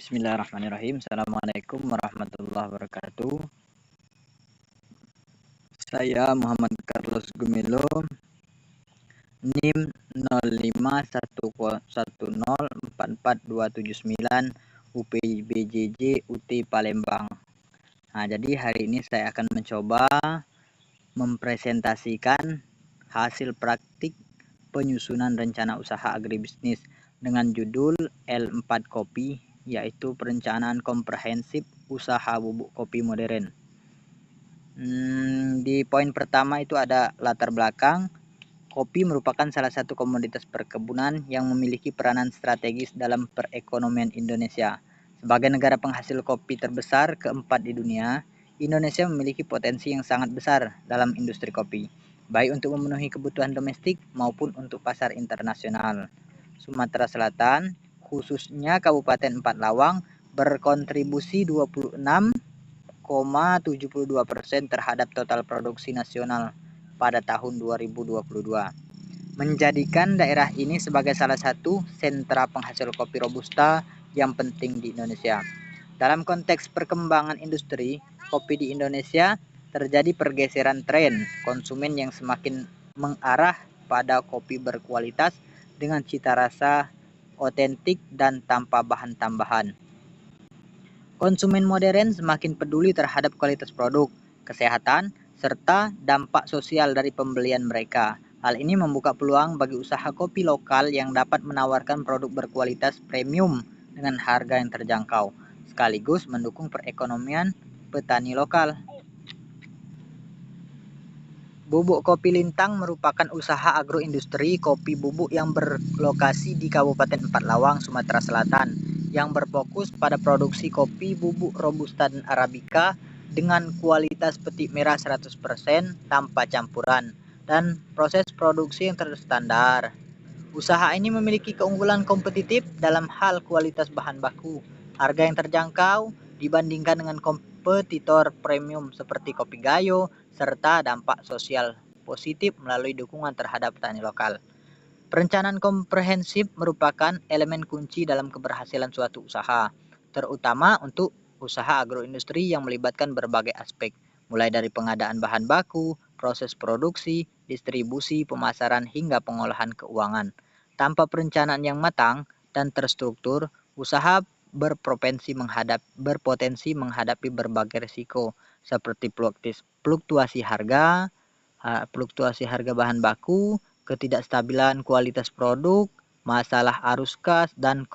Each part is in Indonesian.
Bismillahirrahmanirrahim. Assalamualaikum warahmatullahi wabarakatuh. Saya Muhammad Carlos Gumilo, NIM 0510144279 UPBJJ UT Palembang. Nah, jadi hari ini saya akan mencoba mempresentasikan hasil praktik penyusunan rencana usaha agribisnis dengan judul L4 Kopi, yaitu perencanaan komprehensif usaha bubuk kopi modern. Di poin pertama itu ada latar belakang. Kopi merupakan salah satu komoditas perkebunan yang memiliki peranan strategis dalam perekonomian Indonesia. Sebagai negara penghasil kopi terbesar keempat di dunia, Indonesia memiliki potensi yang sangat besar dalam industri kopi, baik untuk memenuhi kebutuhan domestik maupun untuk pasar internasional. Sumatera Selatan, khususnya Kabupaten Empat Lawang, berkontribusi 26,72% terhadap total produksi nasional pada tahun 2022, menjadikan daerah ini sebagai salah satu sentra penghasil kopi robusta yang penting di Indonesia. Dalam konteks perkembangan industri kopi di Indonesia, terjadi pergeseran tren konsumen yang semakin mengarah pada kopi berkualitas dengan cita rasa otentik dan tanpa bahan tambahan. Konsumen modern semakin peduli terhadap kualitas produk, kesehatan, serta dampak sosial dari pembelian mereka. Hal ini membuka peluang bagi usaha kopi lokal yang dapat menawarkan produk berkualitas premium dengan harga yang terjangkau, sekaligus mendukung perekonomian petani lokal. Bubuk Kopi Lintang merupakan usaha agroindustri kopi bubuk yang berlokasi di Kabupaten Empat Lawang, Sumatera Selatan, yang berfokus pada produksi kopi bubuk robusta dan arabica dengan kualitas petik merah 100% tanpa campuran dan proses produksi yang terstandar. Usaha ini memiliki keunggulan kompetitif dalam hal kualitas bahan baku, harga yang terjangkau dibandingkan dengan kompetitor premium seperti kopi Gayo, serta dampak sosial positif melalui dukungan terhadap petani lokal. Perencanaan komprehensif merupakan elemen kunci dalam keberhasilan suatu usaha, terutama untuk usaha agroindustri yang melibatkan berbagai aspek, mulai dari pengadaan bahan baku, proses produksi, distribusi, pemasaran, hingga pengolahan keuangan. Tanpa perencanaan yang matang dan terstruktur, usaha berpotensi menghadapi berbagai risiko seperti fluktuasi harga bahan baku, ketidakstabilan kualitas produk, masalah arus kas, dan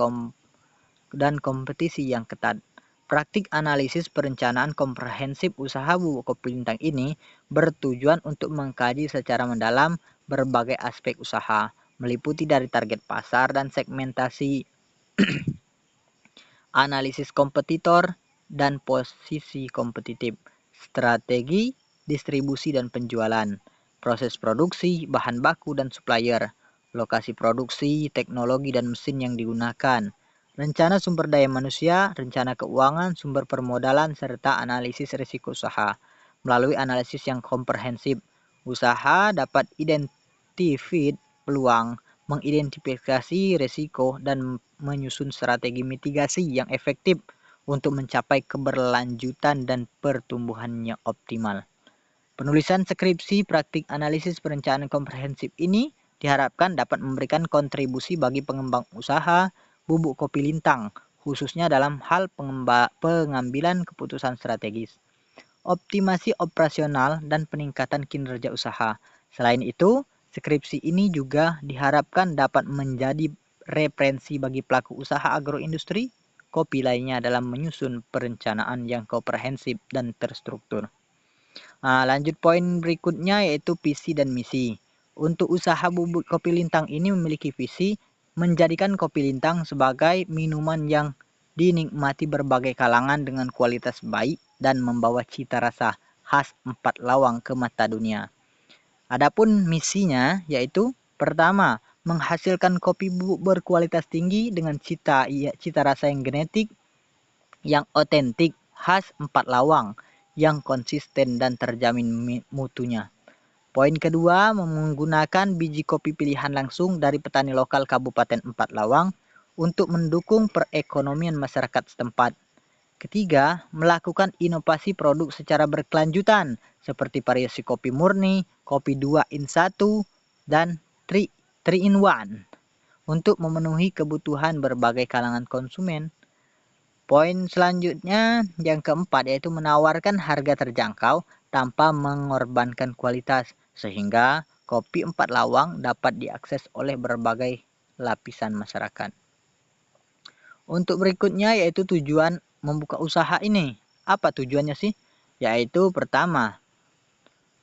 kompetisi yang ketat. Praktik analisis perencanaan komprehensif usaha bubuk kopi Lintang ini bertujuan untuk mengkaji secara mendalam berbagai aspek usaha, meliputi dari target pasar dan segmentasi, analisis kompetitor dan posisi kompetitif, strategi distribusi dan penjualan, proses produksi, bahan baku dan supplier, lokasi produksi, teknologi dan mesin yang digunakan, rencana sumber daya manusia, rencana keuangan, sumber permodalan, serta analisis risiko usaha. Melalui analisis yang komprehensif, usaha dapat identifikasi peluang, mengidentifikasi risiko, dan menyusun strategi mitigasi yang efektif untuk mencapai keberlanjutan dan pertumbuhannya optimal. Penulisan skripsi praktik analisis perencanaan komprehensif ini diharapkan dapat memberikan kontribusi bagi pengembang usaha bubuk kopi Lintang, khususnya dalam hal pengambilan keputusan strategis, optimasi operasional, dan peningkatan kinerja usaha. Selain itu, skripsi ini juga diharapkan dapat menjadi referensi bagi pelaku usaha agroindustri kopi lainnya dalam menyusun perencanaan yang komprehensif dan terstruktur. Nah, lanjut poin berikutnya yaitu visi dan misi. Untuk usaha bubuk kopi Lintang ini memiliki visi menjadikan kopi Lintang sebagai minuman yang dinikmati berbagai kalangan dengan kualitas baik dan membawa cita rasa khas Empat Lawang ke mata dunia. Adapun misinya yaitu pertama, menghasilkan kopi bubuk berkualitas tinggi dengan cita rasa yang genetik, yang otentik, khas Empat Lawang, yang konsisten dan terjamin mutunya. Poin kedua, menggunakan biji kopi pilihan langsung dari petani lokal Kabupaten Empat Lawang untuk mendukung perekonomian masyarakat setempat. Ketiga, melakukan inovasi produk secara berkelanjutan seperti variasi kopi murni, kopi 2 in 1, dan 3 in 1 untuk memenuhi kebutuhan berbagai kalangan konsumen. Poin selanjutnya yang keempat yaitu menawarkan harga terjangkau tanpa mengorbankan kualitas sehingga kopi 4 lawang dapat diakses oleh berbagai lapisan masyarakat. Untuk berikutnya yaitu tujuan membuka usaha ini. Apa tujuannya sih? Yaitu pertama,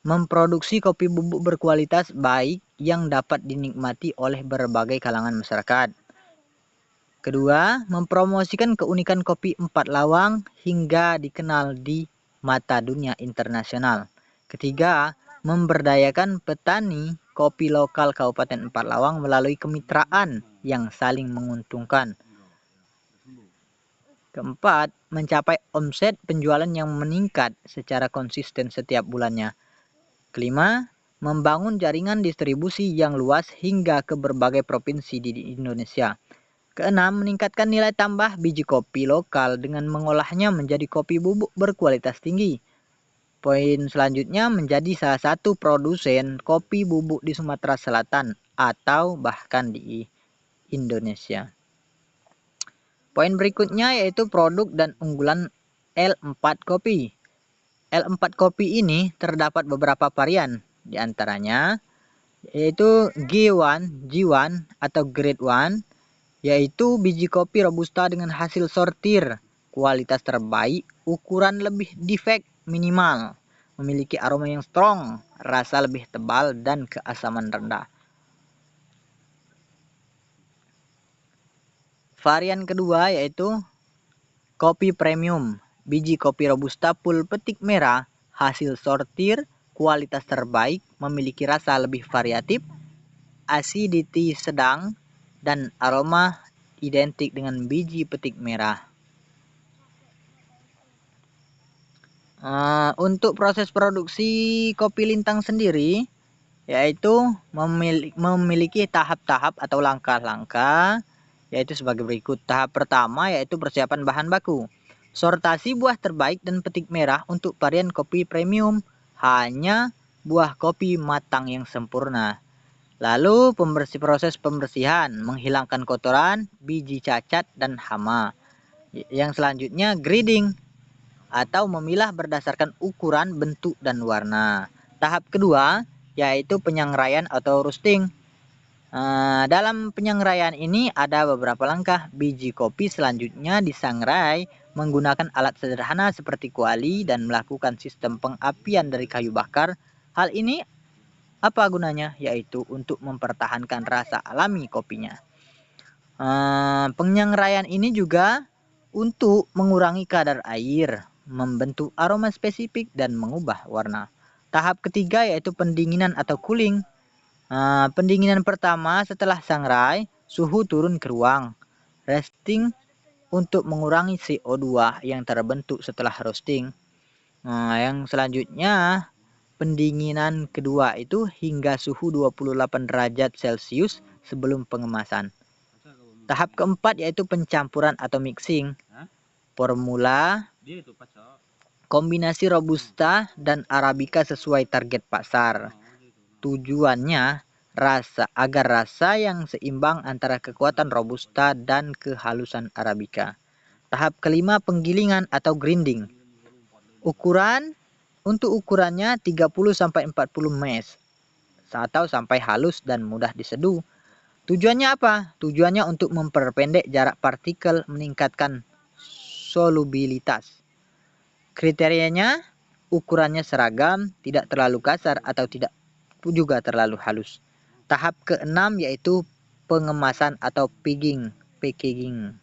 memproduksi kopi bubuk berkualitas baik yang dapat dinikmati oleh berbagai kalangan masyarakat. Kedua, mempromosikan keunikan kopi 4 lawang hingga dikenal di mata dunia internasional. Ketiga, memberdayakan petani kopi lokal Kabupaten 4 Lawang melalui kemitraan yang saling menguntungkan. Keempat, mencapai omset penjualan yang meningkat secara konsisten setiap bulannya. Kelima, membangun jaringan distribusi yang luas hingga ke berbagai provinsi di Indonesia. Keenam, meningkatkan nilai tambah biji kopi lokal dengan mengolahnya menjadi kopi bubuk berkualitas tinggi. Poin selanjutnya menjadi salah satu produsen kopi bubuk di Sumatera Selatan atau bahkan di Indonesia. Poin berikutnya yaitu produk dan unggulan L4 kopi. L4 kopi ini terdapat beberapa varian, di antaranya yaitu G1 atau Grade 1, yaitu biji kopi robusta dengan hasil sortir, kualitas terbaik, ukuran lebih defect minimal, memiliki aroma yang strong, rasa lebih tebal, dan keasaman rendah. Varian kedua yaitu kopi premium, biji kopi robusta full petik merah, hasil sortir, kualitas terbaik, memiliki rasa lebih variatif, acidity sedang, dan aroma identik dengan biji petik merah. Untuk proses produksi kopi lintang sendiri, yaitu memiliki tahap-tahap atau langkah-langkah, yaitu sebagai berikut. Tahap pertama yaitu persiapan bahan baku. Sortasi buah terbaik dan petik merah untuk varian kopi premium, hanya buah kopi matang yang sempurna. Lalu proses pembersihan, menghilangkan kotoran, biji cacat, dan hama. Yang selanjutnya grading atau memilah berdasarkan ukuran, bentuk, dan warna. Tahap kedua yaitu penyangraian atau roasting. Dalam penyangraian ini ada beberapa langkah. Biji kopi selanjutnya disangrai menggunakan alat sederhana seperti kuali dan melakukan sistem pengapian dari kayu bakar. Hal ini apa gunanya? Yaitu untuk mempertahankan rasa alami kopinya. Penyangraian ini juga untuk mengurangi kadar air, membentuk aroma spesifik, dan mengubah warna. Tahap ketiga yaitu pendinginan atau cooling. Pendinginan pertama setelah sangrai, suhu turun ke ruang. Resting untuk mengurangi CO2 yang terbentuk setelah roasting. Yang selanjutnya pendinginan kedua itu hingga suhu 28 derajat Celcius sebelum pengemasan. Tahap keempat yaitu pencampuran atau mixing. Formula kombinasi robusta dan arabica sesuai target pasar. Tujuannya agar rasa yang seimbang antara kekuatan robusta dan kehalusan arabica. Tahap kelima penggilingan atau grinding. Ukurannya 30 sampai 40 mes atau sampai halus dan mudah diseduh. Tujuannya apa? Tujuannya untuk memperpendek jarak partikel, meningkatkan solubilitas. Kriterianya ukurannya seragam, tidak terlalu kasar atau tidak juga terlalu halus. Tahap keenam yaitu pengemasan atau packaging.